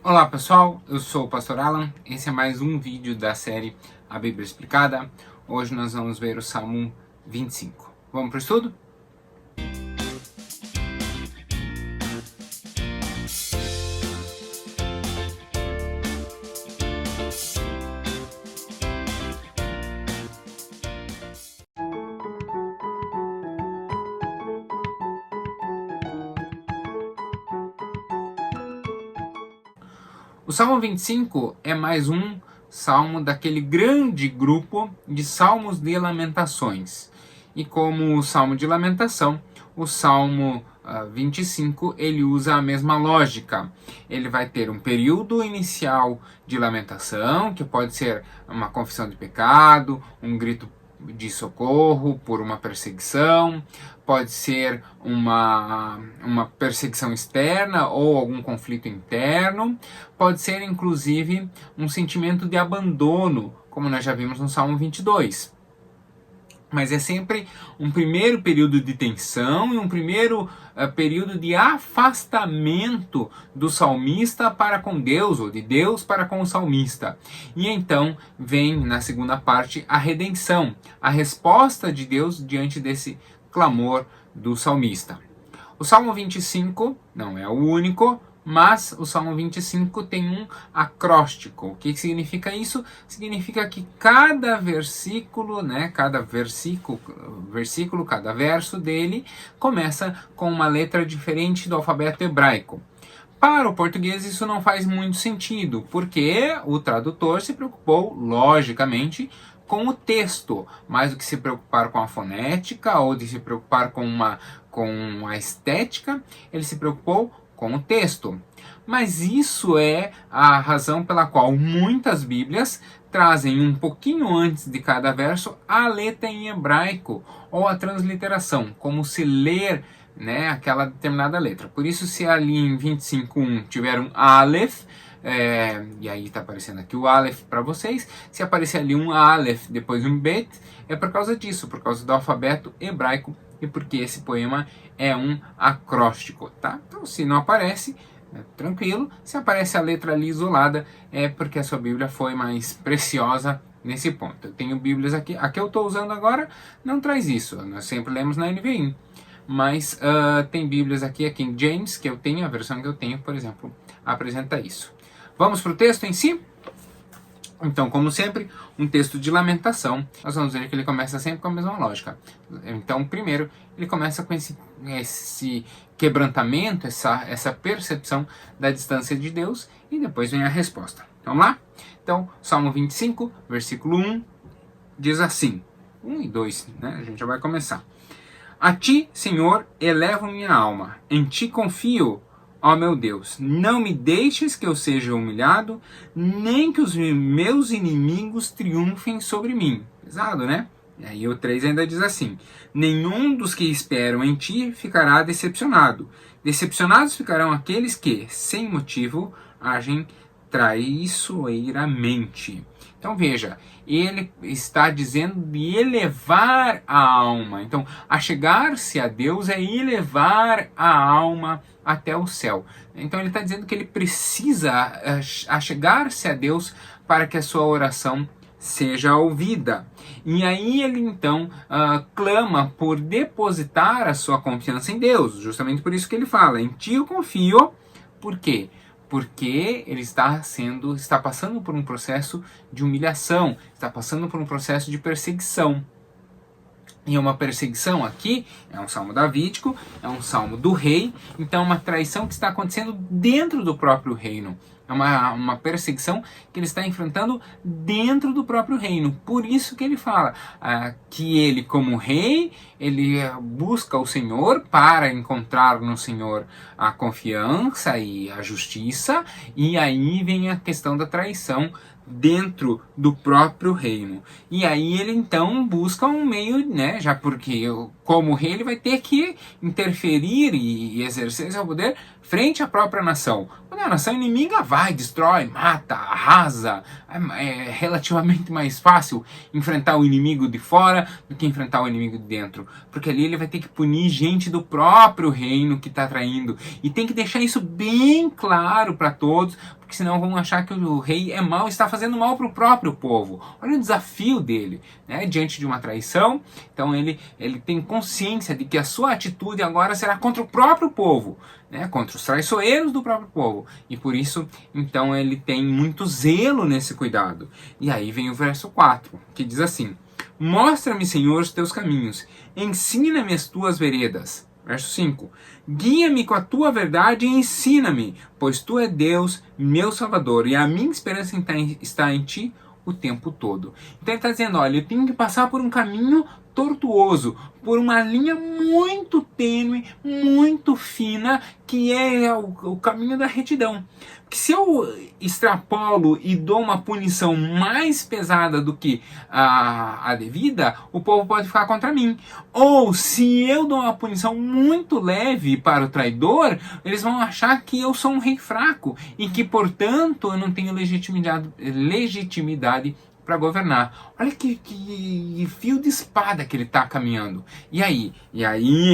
Olá pessoal, eu sou o Pastor Alan, esse é mais um vídeo da série A Bíblia Explicada. Hoje nós vamos ver o Salmo 25. Vamos para o estudo? O Salmo 25 é mais um salmo daquele grande grupo de salmos de lamentações. E como o salmo de lamentação, o Salmo 25 ele usa a mesma lógica. Ele vai ter um período inicial de lamentação, que pode ser uma confissão de pecado, um grito de socorro por uma perseguição, pode ser uma perseguição externa ou algum conflito interno, pode ser inclusive um sentimento de abandono, como nós já vimos no Salmo 22. Mas é sempre um primeiro período de tensão e um primeiro período de afastamento do salmista para com Deus, ou de Deus para com o salmista. E então vem na segunda parte a redenção, a resposta de Deus diante desse clamor do salmista. O Salmo 25 não é o único, mas o Salmo 25 tem um acróstico. O que significa isso? Significa que cada versículo, cada verso dele começa com uma letra diferente do alfabeto hebraico. Para o português isso não faz muito sentido, porque o tradutor se preocupou, logicamente, com o texto, mais do que se preocupar com a fonética ou de se preocupar com a estética, ele se preocupou com o texto. Mas isso é a razão pela qual muitas Bíblias trazem um pouquinho antes de cada verso a letra em hebraico ou a transliteração, como se ler aquela determinada letra. Por isso, se ali em 25.1 tiver um Aleph, e aí está aparecendo aqui o Aleph para vocês, se aparecer ali um Aleph, depois um Bet, é por causa disso, por causa do alfabeto hebraico e porque esse poema é um acróstico, tá? Então, se não aparece, tranquilo. Se aparece a letra ali isolada, é porque a sua Bíblia foi mais preciosa nesse ponto. Eu tenho Bíblias aqui, a que eu estou usando agora não traz isso, nós sempre lemos na NVI. Mas tem Bíblias aqui, a King James, que eu tenho, a versão que eu tenho, por exemplo, apresenta isso. Vamos para o texto em si? Então, como sempre, um texto de lamentação. Nós vamos ver que ele começa sempre com a mesma lógica. Então, primeiro, ele começa com esse quebrantamento, essa percepção da distância de Deus, e depois vem a resposta. Vamos lá? Então, Salmo 25, versículo 1, diz assim, 1 e 2, a gente já vai começar. A ti, Senhor, elevo minha alma, em ti confio, ó meu Deus, não me deixes que eu seja humilhado, nem que os meus inimigos triunfem sobre mim. Pesado, né? E aí o 3 ainda diz assim, nenhum dos que esperam em ti ficará decepcionado. Decepcionados ficarão aqueles que, sem motivo, agem traiçoeiramente. Então veja, ele está dizendo de elevar a alma. Então, achegar-se a Deus é elevar a alma até o céu. Então ele está dizendo que ele precisa achegar-se a Deus para que a sua oração seja ouvida. E aí ele então clama por depositar a sua confiança em Deus. Justamente por isso que ele fala, em ti eu confio. Por quê? Porque ele está passando por um processo de humilhação, está passando por um processo de perseguição. E uma perseguição aqui é um salmo davídico, é um salmo do rei, então é uma traição que está acontecendo dentro do próprio reino. É uma perseguição que ele está enfrentando dentro do próprio reino. Por isso que ele fala que ele, como rei, ele busca o Senhor para encontrar no Senhor a confiança e a justiça. E aí vem a questão da traição dentro do próprio reino. E aí ele então busca um meio, já porque como rei ele vai ter que interferir e exercer seu poder frente à própria nação. Quando a nação inimiga vai, destrói, mata, arrasa, é relativamente mais fácil enfrentar o inimigo de fora do que enfrentar o inimigo de dentro. Porque ali ele vai ter que punir gente do próprio reino que está traindo. E tem que deixar isso bem claro para todos, porque senão vão achar que o rei é mau e está fazendo mal para o próprio povo. Olha o desafio dele, né, diante de uma traição. Então ele tem consciência de que a sua atitude agora será contra o próprio povo, né, contra os traiçoeiros do próprio povo. E por isso, então, ele tem muito zelo nesse cuidado. E aí vem o verso 4, que diz assim: mostra-me, Senhor, os teus caminhos, ensina-me as tuas veredas. Verso 5. Guia-me com a tua verdade e ensina-me, pois tu é Deus, meu Salvador, e a minha esperança está em ti o tempo todo. Então ele está dizendo, olha, eu tenho que passar por um caminho tortuoso, por uma linha muito tênue, muito fina, que é o caminho da retidão. Que se eu extrapolo e dou uma punição mais pesada do que a devida, o povo pode ficar contra mim. Ou se eu dou uma punição muito leve para o traidor, eles vão achar que eu sou um rei fraco e que, portanto, eu não tenho legitimidade para governar. Olha que fio de espada que ele está caminhando. E aí,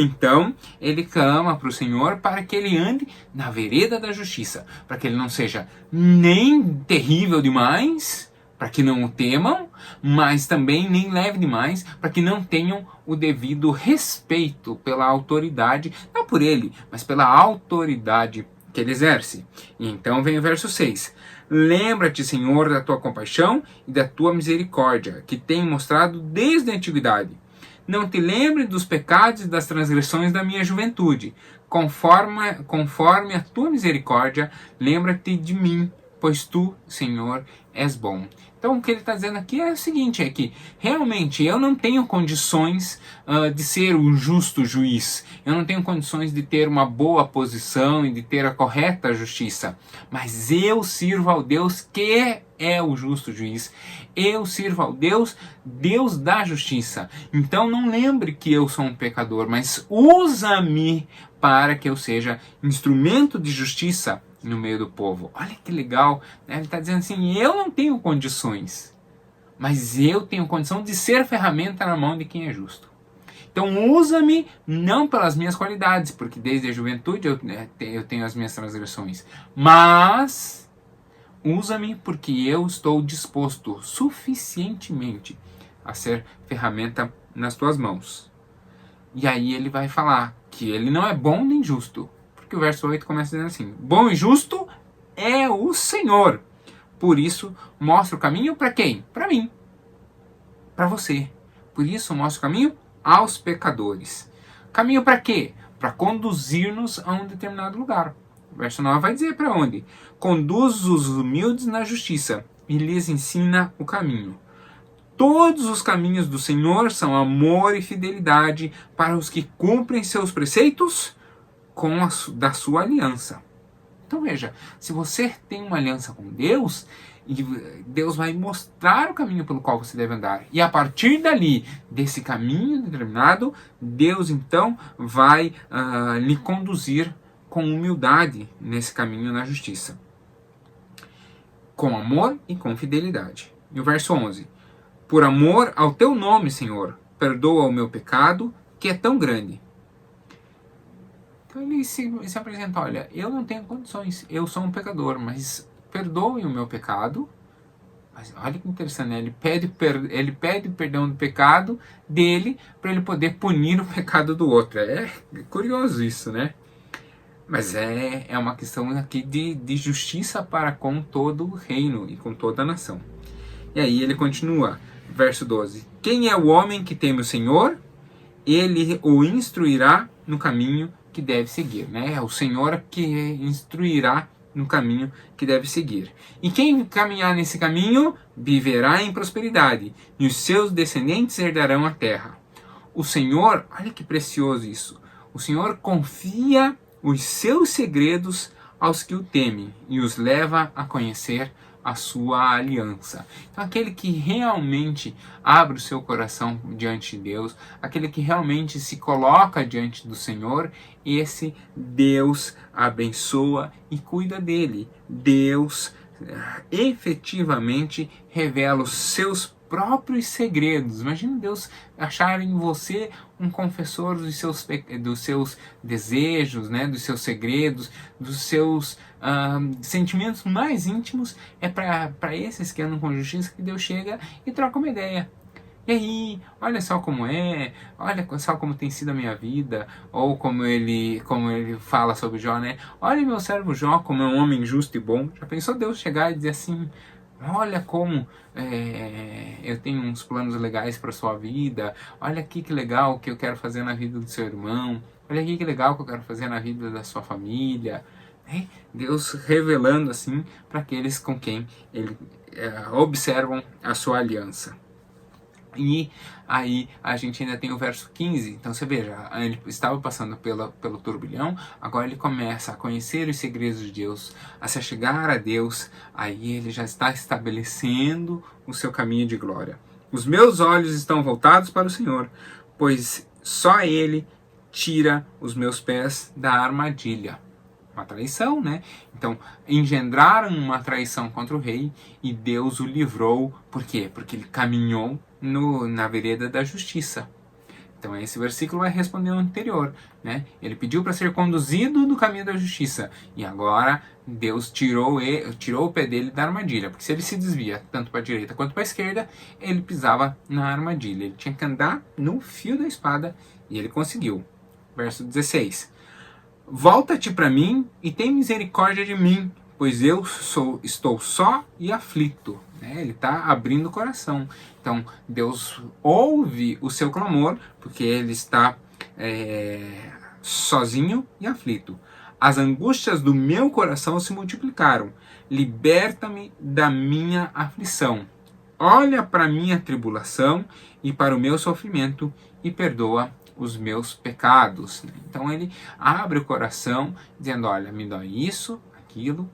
então, ele clama para o Senhor para que ele ande na vereda da justiça, para que ele não seja nem terrível demais, para que não o temam, mas também nem leve demais, para que não tenham o devido respeito pela autoridade, não por ele, mas pela autoridade que ele exerce. E então vem o verso 6. Lembra-te, Senhor, da tua compaixão e da tua misericórdia, que tem mostrado desde a antiguidade. Não te lembre dos pecados e das transgressões da minha juventude. Conforme a tua misericórdia, lembra-te de mim, pois tu, Senhor, és bom. Então o que ele está dizendo aqui é o seguinte, é que realmente eu não tenho condições de ser um justo juiz, eu não tenho condições de ter uma boa posição e de ter a correta justiça, mas eu sirvo ao Deus que é o justo juiz, eu sirvo ao Deus da justiça. Então não lembre que eu sou um pecador, mas usa-me para que eu seja instrumento de justiça no meio do povo. Olha que legal, né? Ele está dizendo assim, eu não tenho condições, mas eu tenho condição de ser ferramenta na mão de quem é justo. Então usa-me não pelas minhas qualidades, porque desde a juventude eu tenho as minhas transgressões, mas usa-me porque eu estou disposto suficientemente a ser ferramenta nas tuas mãos. E aí ele vai falar que ele não é bom nem justo, que o verso 8 começa dizendo assim, bom e justo é o Senhor, por isso mostra o caminho para quem? Para mim, para você, por isso mostra o caminho aos pecadores. Caminho para quê? Para conduzir-nos a um determinado lugar. O verso 9 vai dizer para onde? Conduz os humildes na justiça e lhes ensina o caminho. Todos os caminhos do Senhor são amor e fidelidade para os que cumprem seus preceitos da sua aliança. Então veja, se você tem uma aliança com Deus, Deus vai mostrar o caminho pelo qual você deve andar. E a partir dali, desse caminho determinado, Deus então vai lhe conduzir com humildade nesse caminho na justiça. Com amor e com fidelidade. E o verso 11. Por amor ao teu nome, Senhor, perdoa o meu pecado, que é tão grande. Então ele se apresenta, olha, eu não tenho condições, eu sou um pecador, mas perdoe o meu pecado. Mas olha que interessante, né? Ele pede perdão do pecado dele para ele poder punir o pecado do outro. É curioso isso, né? Mas é uma questão aqui de justiça para com todo o reino e com toda a nação. E aí ele continua, verso 12. Quem é o homem que teme o Senhor? Ele o instruirá no caminho que deve seguir, né? É o Senhor que instruirá no caminho que deve seguir. E quem caminhar nesse caminho viverá em prosperidade, e os seus descendentes herdarão a terra. O Senhor, olha que precioso isso, o Senhor confia os seus segredos aos que o temem e os leva a conhecer a sua aliança. Então aquele que realmente abre o seu coração diante de Deus, aquele que realmente se coloca diante do Senhor, esse Deus abençoa e cuida dele. Deus efetivamente revela os seus próprios segredos. Imagina Deus achar em você um confessor dos seus desejos, né, dos seus segredos, dos seus sentimentos mais íntimos, é para esses que andam com justiça que Deus chega e troca uma ideia. E aí, olha só como é, olha só como tem sido a minha vida, ou como ele fala sobre Jó, né? Olha meu servo Jó, como é um homem justo e bom. Já pensou Deus chegar e dizer assim: olha como eu tenho uns planos legais para sua vida, olha aqui que legal que eu quero fazer na vida do seu irmão, olha aqui que legal que eu quero fazer na vida da sua família. Deus revelando assim para aqueles com quem ele observam a sua aliança. E aí a gente ainda tem o verso 15, então você veja, ele estava passando pelo turbilhão, agora ele começa a conhecer os segredos de Deus, a se chegar a Deus, aí ele já está estabelecendo o seu caminho de glória. Os meus olhos estão voltados para o Senhor, pois só Ele tira os meus pés da armadilha. Uma traição, né? Então, engendraram uma traição contra o rei e Deus o livrou. Por quê? Porque ele caminhou na vereda da justiça. Então, esse versículo vai responder ao anterior, né? Ele pediu para ser conduzido no caminho da justiça e agora Deus tirou o pé dele da armadilha, porque se ele se desvia tanto para a direita quanto para a esquerda, ele pisava na armadilha. Ele tinha que andar no fio da espada e ele conseguiu. Verso 16. Volta-te para mim e tem misericórdia de mim, pois eu estou só e aflito. Ele está abrindo o coração. Então, Deus ouve o seu clamor, porque ele está sozinho e aflito. As angústias do meu coração se multiplicaram. Liberta-me da minha aflição. Olha para a minha tribulação e para o meu sofrimento e perdoa os meus pecados. Então ele abre o coração dizendo: olha, me dói isso, aquilo,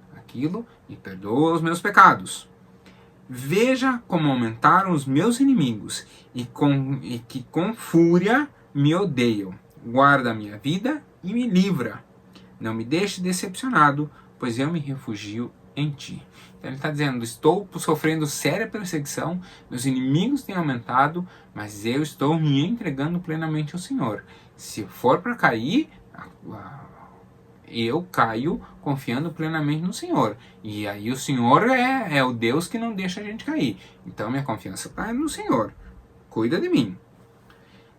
e perdoa os meus pecados. Veja como aumentaram os meus inimigos e que com fúria me odeiam. Guarda a minha vida e me livra. Não me deixe decepcionado, pois eu me refugio em ti. Então ele está dizendo: estou sofrendo séria perseguição, meus inimigos têm aumentado, mas eu estou me entregando plenamente ao Senhor. Se for para cair, eu caio confiando plenamente no Senhor. E aí o Senhor é o Deus que não deixa a gente cair. Então minha confiança está no Senhor. Cuida de mim.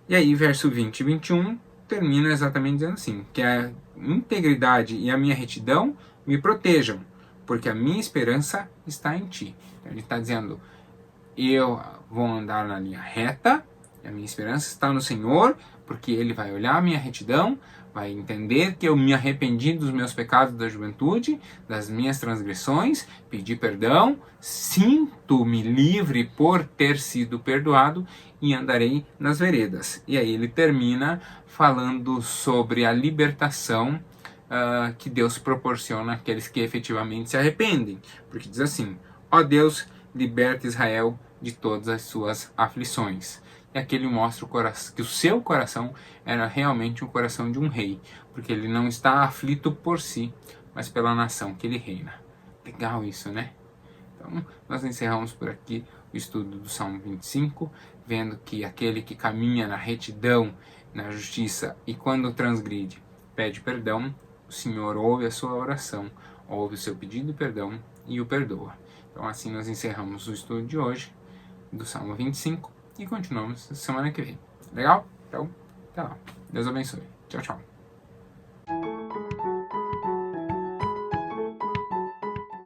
E aí verso 20 e 21 termina exatamente dizendo assim: que a integridade e a minha retidão me protejam, porque a minha esperança está em ti. Então ele está dizendo: eu vou andar na linha reta, a minha esperança está no Senhor, porque Ele vai olhar a minha retidão, vai entender que eu me arrependi dos meus pecados da juventude, das minhas transgressões, pedi perdão, sinto-me livre por ter sido perdoado e andarei nas veredas. E aí ele termina falando sobre a libertação que Deus proporciona àqueles que efetivamente se arrependem. Porque diz assim: ó Deus, liberta Israel de todas as suas aflições. E aqui ele mostra que o seu coração era realmente o coração de um rei, porque ele não está aflito por si, mas pela nação que ele reina. Legal isso, né? Então, nós encerramos por aqui o estudo do Salmo 25, vendo que aquele que caminha na retidão, na justiça, e quando transgride, pede perdão, o Senhor ouve a sua oração, ouve o seu pedido de perdão e o perdoa. Então assim nós encerramos o estudo de hoje, do Salmo 25, e continuamos semana que vem. Legal? Então, até lá. Deus abençoe. Tchau, tchau.